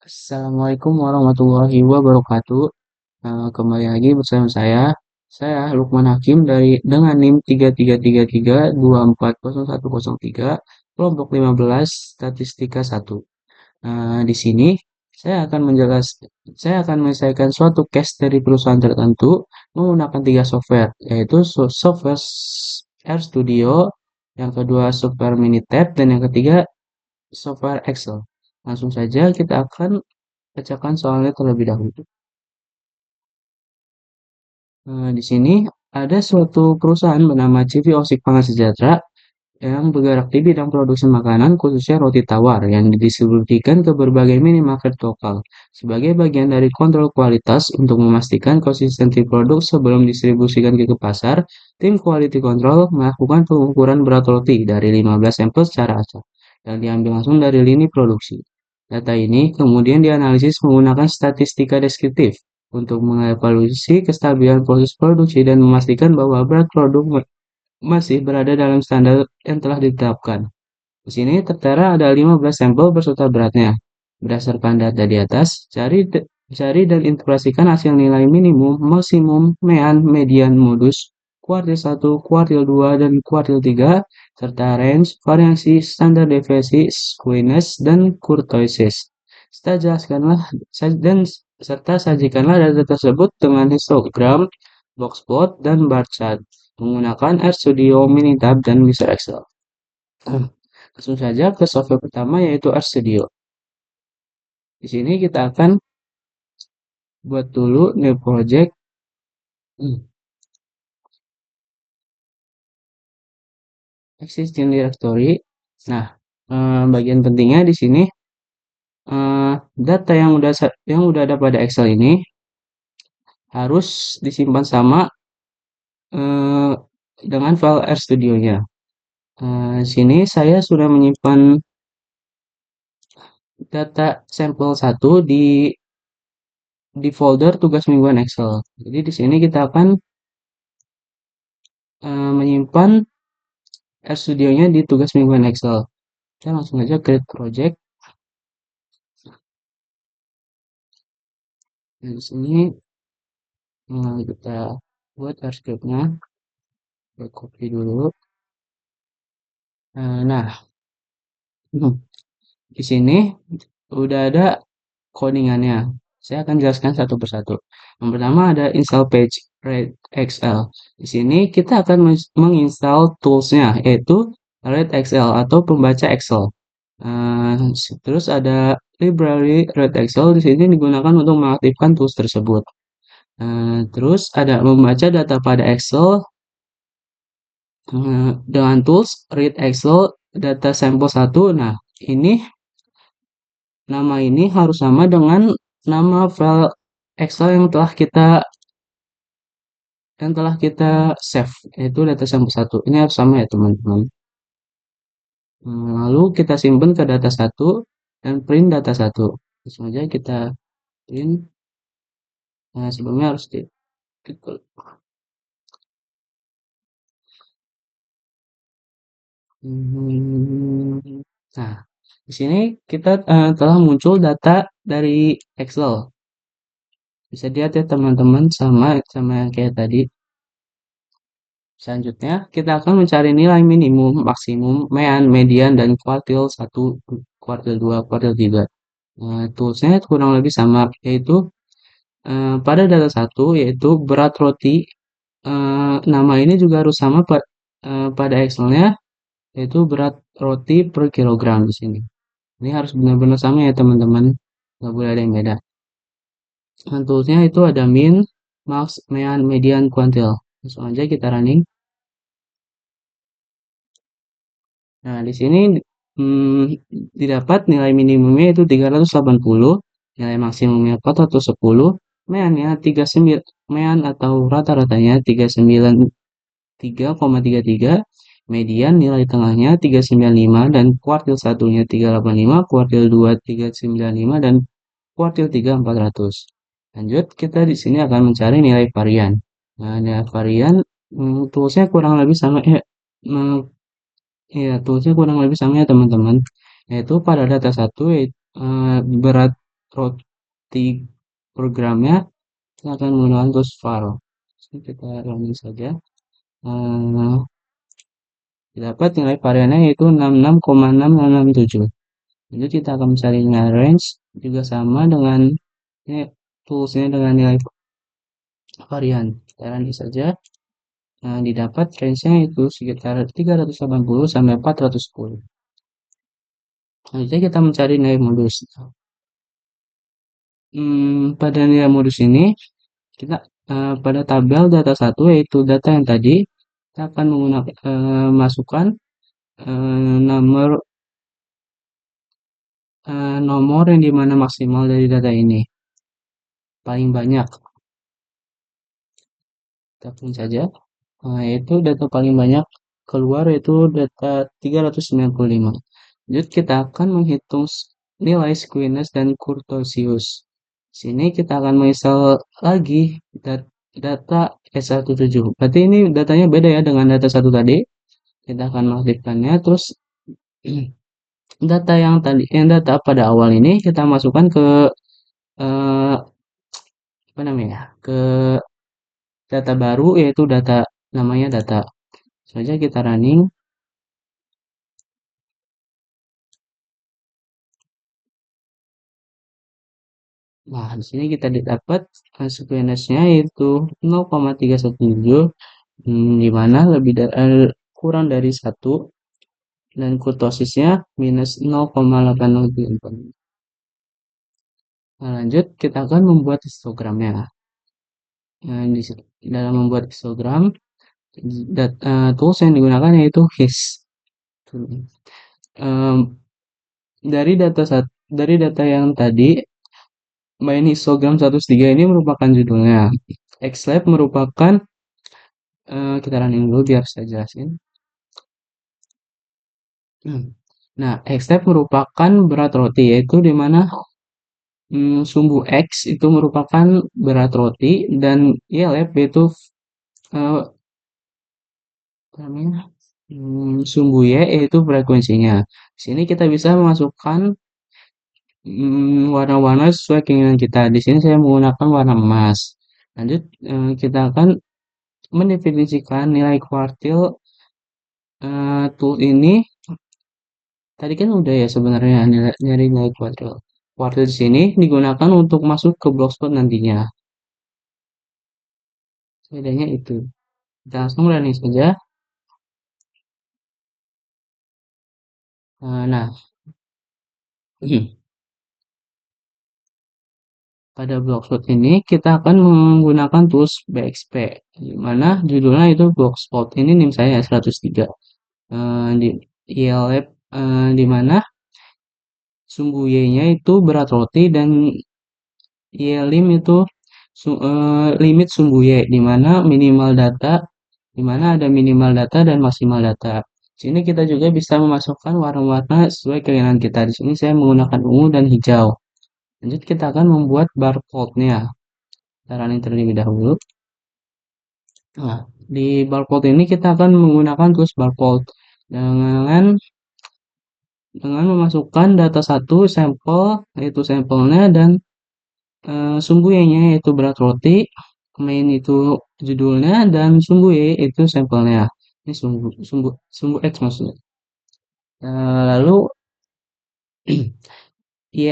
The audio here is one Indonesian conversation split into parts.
Assalamualaikum warahmatullahi wabarakatuh. Kembali lagi bersama saya Lukman Hakim dengan NIM 3333240103 kelompok 15 statistika 1. Di sini saya akan menyelesaikan suatu case dari perusahaan tertentu menggunakan tiga software, yaitu software RStudio, yang kedua software Minitab, dan yang ketiga software Excel. Langsung saja kita akan bacakan soalnya terlebih dahulu. Di sini ada suatu perusahaan bernama CV Osik Pangan Sejahtera yang bergerak di bidang produksi makanan, khususnya roti tawar, yang didistribusikan ke berbagai minimarket lokal. Sebagai bagian dari kontrol kualitas untuk memastikan konsistensi produk sebelum distribusikan ke pasar, tim quality control melakukan pengukuran berat roti dari 15 sampel secara acak, yang diambil langsung dari lini produksi. Data ini kemudian dianalisis menggunakan statistika deskriptif untuk mengevaluasi kestabilan proses produksi dan memastikan bahwa berat produk masih berada dalam standar yang telah ditetapkan. Di sini tertera ada 15 sampel beserta beratnya. Berdasarkan data di atas, cari dan integrasikan hasil nilai minimum, maksimum, mean, median, modus, kuartil 1, kuartil 2, dan kuartil 3, serta range, variasi, standar deviasi, skewness, dan kurtoisis. Serta sajikanlah data tersebut dengan histogram, box plot, dan bar chart menggunakan RStudio, Minitab, dan Visual Excel. Langsung saja ke software pertama, yaitu RStudio. Di sini kita akan buat dulu new project, existing directory. Nah, bagian pentingnya di sini, data yang udah ada pada Excel ini harus disimpan sama eh, dengan file RStudio-nya. Di sini saya sudah menyimpan data sampel 1 di folder tugas mingguan Excel. Jadi di sini kita akan menyimpan RStudio-nya di tugas mingguan Excel. Kita langsung aja create project. Nah, di sini kita buat script-nya. Kita copy dulu. Nah, di sini udah ada codingannya. Saya akan jelaskan satu persatu. Yang pertama ada install page Red XL. Di sini kita akan menginstal tools-nya, yaitu Red XL atau pembaca Excel. Uh, Terus ada library Red Excel, di sini digunakan untuk mengaktifkan tools tersebut. Terus ada membaca data pada Excel dengan tools read Excel data sampel 1. Nah, ini nama ini harus sama dengan nama file Excel yang telah kita save, yaitu data sampel 1. Ini harus sama ya, teman-teman. Lalu kita simpan ke data 1 dan print data 1. Langsung aja kita print. Nah, sebelumnya harus di Nah, di sini kita telah muncul data dari Excel. Bisa dilihat ya teman-teman, sama sama yang kayak tadi. Selanjutnya, kita akan mencari nilai minimum, maksimum, mean, median, dan kuartil 1, kuartil 2, kuartil 3. Toolsnya kurang lebih sama, yaitu pada data 1, yaitu berat roti. Nama ini juga harus sama pada Excelnya, yaitu berat roti per kilogram di sini. Ini harus benar-benar sama ya teman-teman, nggak boleh ada yang beda. Toolsnya itu ada min, max, mean, median, kuantil. Langsung aja kita running. Nah, di sini didapat nilai minimumnya itu 380, nilai maksimumnya 410, meannya 39, mean atau rata-ratanya 393,33, median nilai tengahnya 395, dan kuartil satunya 385, kuartil 2 395, dan kuartil 3 400. Lanjut, kita di sini akan mencari nilai varian. Nah, nilai varian toolsnya kurang lebih sama toolsnya kurang lebih sama ya teman-teman. Yaitu pada data 1, berat roti programnya, kita akan menggunakan tools var. Jadi kita running saja. Eh, Dapat nilai variannya yaitu 66,6667. Jadi kita akan mencarinya range juga sama dengan ini toolsnya dengan nilai varian. Kita running saja. Nah, didapat range-nya itu sekitar 380 sampai 410. Selanjutnya kita mencari nilai modus. Pada nilai modus ini kita pada tabel data satu yaitu data yang tadi kita akan menggunakan masukkan nomor nomor yang dimana maksimal dari data ini paling banyak. Kita pilih saja. Yaitu data paling banyak keluar yaitu data 395. Lanjut kita akan menghitung nilai squeeness dan kurtosius. Sini kita akan menginstal lagi data S17. Berarti ini datanya beda ya dengan data satu tadi. Kita akan mengaktifkannya terus data yang tadi data pada awal ini kita masukkan ke eh, apa namanya? Ke data baru yaitu data namanya data. Saja kita running. Nah, di sini kita dapat squeness-nya yaitu 0,317, di mana kurang dari satu dan kurtosisnya minus 0,808. Nah, lanjut kita akan membuat histogramnya. Nah, dalam membuat histogram, tools yang digunakan yaitu HIS. Em, dari data yang tadi, main histogram 103 ini merupakan judulnya. Xlab merupakan kita running dulu biar saya jelasin. Nah, Xlab merupakan berat roti, yaitu di mana sumbu X itu merupakan berat roti dan YLab yaitu eh, apa namanya sumbu Y yaitu frekuensinya. Di sini kita bisa memasukkan warna-warna sesuai keinginan kita. Di sini saya menggunakan warna emas. Lanjut, kita akan mendefinisikan nilai kuartil tool ini. Tadi kan udah ya sebenarnya nyari nilai kuartil. Kuartil di sini digunakan untuk masuk ke blogspot nantinya. Bedanya itu. Kita langsung running saja. Nah, pada blogspot ini kita akan menggunakan tools BXP, di mana judulnya itu blogspot. Ini NIM saya 103. Di ILab di mana sumbu Y-nya itu berat roti dan YLim itu limit sumbu Y, di mana minimal data, di mana ada minimal data dan maksimal data. Di sini kita juga bisa memasukkan warna-warna sesuai keinginan kita. Di sini saya menggunakan ungu dan hijau. Lanjut kita akan membuat barcode-nya. Kita running terlebih dahulu. Nah, di barcode ini kita akan menggunakan tools barcode dengan memasukkan data satu sampel yaitu sampelnya dan sumbu Y-nya yaitu berat roti, main itu judulnya dan sumbu Y itu sampelnya. Ini sumbu X maksudnya. Lalu Y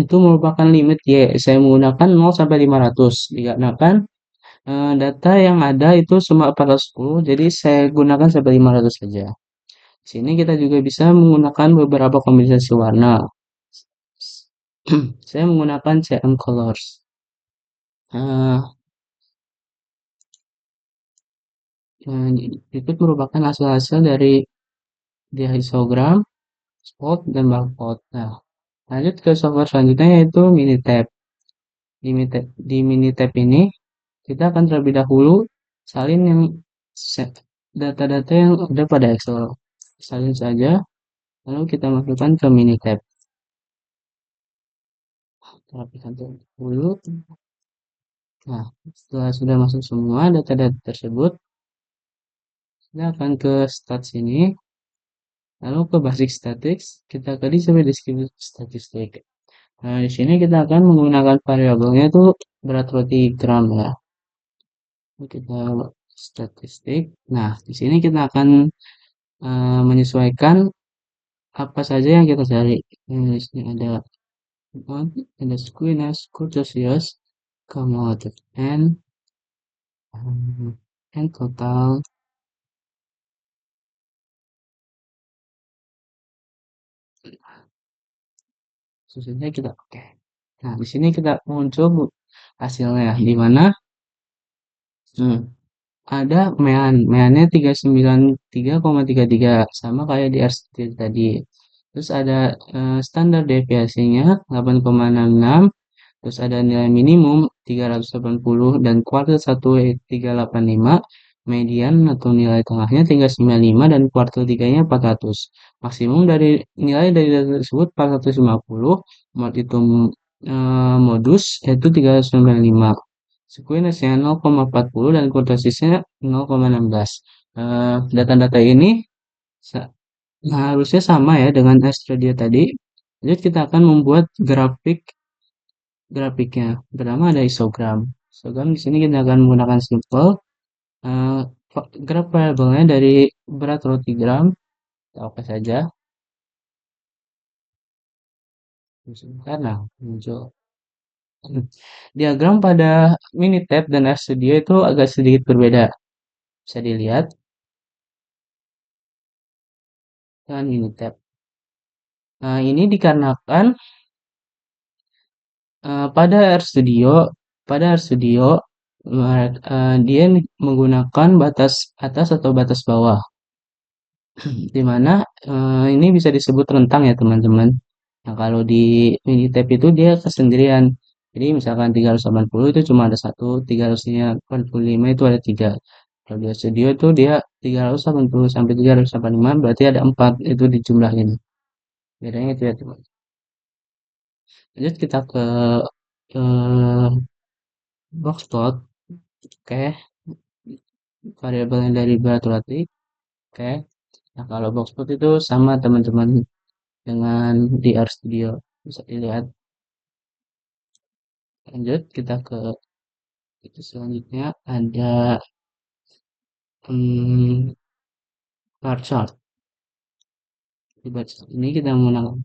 itu merupakan limit Y. Saya menggunakan 0 sampai 500 dikarenakan data yang ada itu cuma 410, jadi saya gunakan sampai 500 saja. Di sini kita juga bisa menggunakan beberapa kombinasi warna. Saya menggunakan CM Colors. Itu merupakan hasil-hasil dari dia histogram, spot, dan barcode. Nah, lanjut ke software selanjutnya yaitu Minitab. Di Minitab ini kita akan terlebih dahulu salin yang data-data yang ada pada Excel. Salin saja, lalu kita masukkan ke Minitab. Kita rapikan dulu. Nah, setelah sudah masuk semua data-data tersebut, kita akan ke stat sini, lalu ke basic statistics, kita tadi sampai descriptive statistik. Nah, di sini kita akan menggunakan variabelnya itu berat roti gram ya. Kita statistik. Nah, di sini kita akan menyesuaikan apa saja yang kita cari. Di sini ada squeeness, Curtius, cumulative and total. Susahnya kita oke. Nah, di sini kita muncul hasilnya di mana hmm, ada meannya 393,33 sama kayak di RCT tadi. Terus ada standar deviasinya 8,66, terus ada nilai minimum 380 dan kuartil 1 385, median atau nilai tengahnya 395 dan kuartil 3-nya 400. Maksimum dari nilai dari data tersebut 450, itu modus yaitu 395. Squeeness-nya 0,40 dan kurtosisnya 0,16. Data-data ini harusnya sama ya dengan Astradia tadi. Jadi kita akan membuat grafiknya. Pertama ada histogram. Histogram di sini kita akan menggunakan simple. eh, Graf variabelnya dari berat roti gram. Kita oke saja. Karena muncul diagram pada Minitab dan RStudio itu agak sedikit berbeda. Bisa dilihat dengan Minitab. Nah, ini dikarenakan pada RStudio dia menggunakan batas atas atau batas bawah, di mana ini bisa disebut rentang ya teman-teman. Nah, kalau di Minitab itu dia kesendirian. Jadi misalkan 380 itu cuma ada satu, 385 itu ada tiga. Kalau di RStudio itu dia 380 sampai 385 berarti ada empat itu dijumlahin. Bedanya itu ya teman. Lanjut kita ke eh, boxplot. Oke, variabel yang dari berat roti. Oke. Nah, kalau boxplot itu sama teman-teman dengan di RStudio. Bisa dilihat. Lanjut kita ke itu selanjutnya ada hmm, bar chart. Di bar chart ini kita menggunakan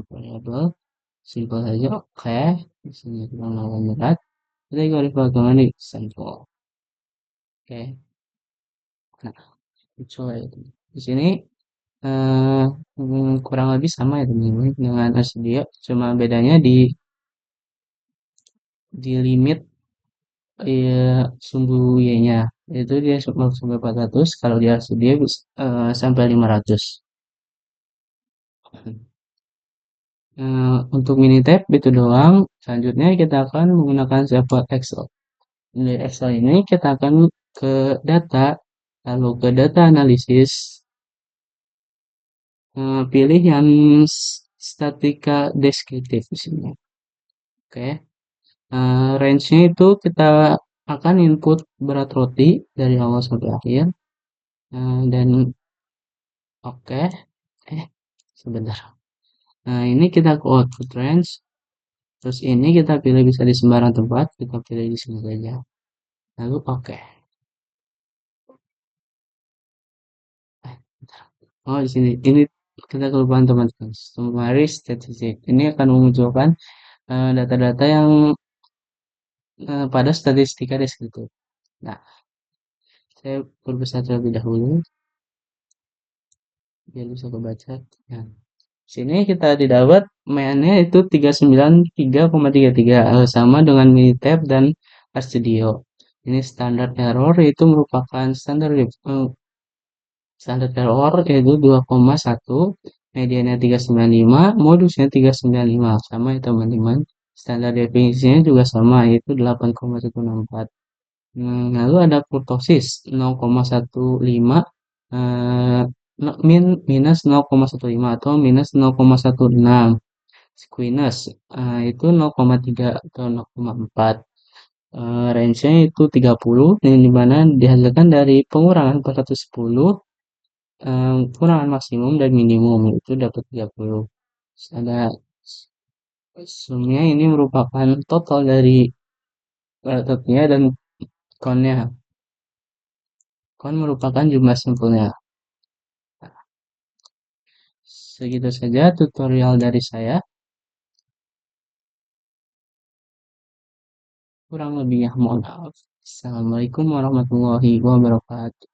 variable simple saja. Oke. Di sini kita menggunakan berat. Kita ikuti di sampel. Oke. Nah, coba itu. Di sini kurang lebih sama ya teman-teman dengan RStudio. Cuma bedanya di limit sumbu Y-nya itu dia sampai 400, kalau dia dia sampai 500. Untuk Minitab itu doang. Selanjutnya kita akan menggunakan sampel Excel. Di Excel ini kita akan ke data, lalu ke data analisis, pilih yang statika deskriptif di sini. Oke. Range-nya itu kita akan input berat roti dari awal sampai akhir. Dan oke. Sebentar. Nah, ini kita ke output range. Terus ini kita pilih bisa di sembarang tempat. Kita pilih di sini saja. Lalu oke. Oh, di sini. Ini kita kelupaan teman-teman. Summary statistik. Ini akan memunculkan data-data yang pada statistika deskriptif. Nah, saya berbesar terlebih dahulu biar bisa kebaca. Nah, sini kita didapat mainnya itu 393,33 sama dengan Minitab dan RStudio. Ini standar error itu merupakan standar error yaitu 2,1, mediannya 395, modusnya 395 sama ya teman-teman. Standar definisinya juga sama yaitu 8,164. Lalu ada kurtosis 0,15 minus 0,15 atau minus 0,16. Squeeness itu 0,3 atau 0,4. Range-nya itu 30 yang dimana dihasilkan dari pengurangan 410, kurangan maksimum dan minimum itu dapat 30. Terus ada Sumnya ini merupakan total dari ototnya dan konnya. Kon merupakan jumlah simpulnya. Segitu saja tutorial dari saya. Kurang lebihnya mohon maaf. Assalamualaikum warahmatullahi wabarakatuh.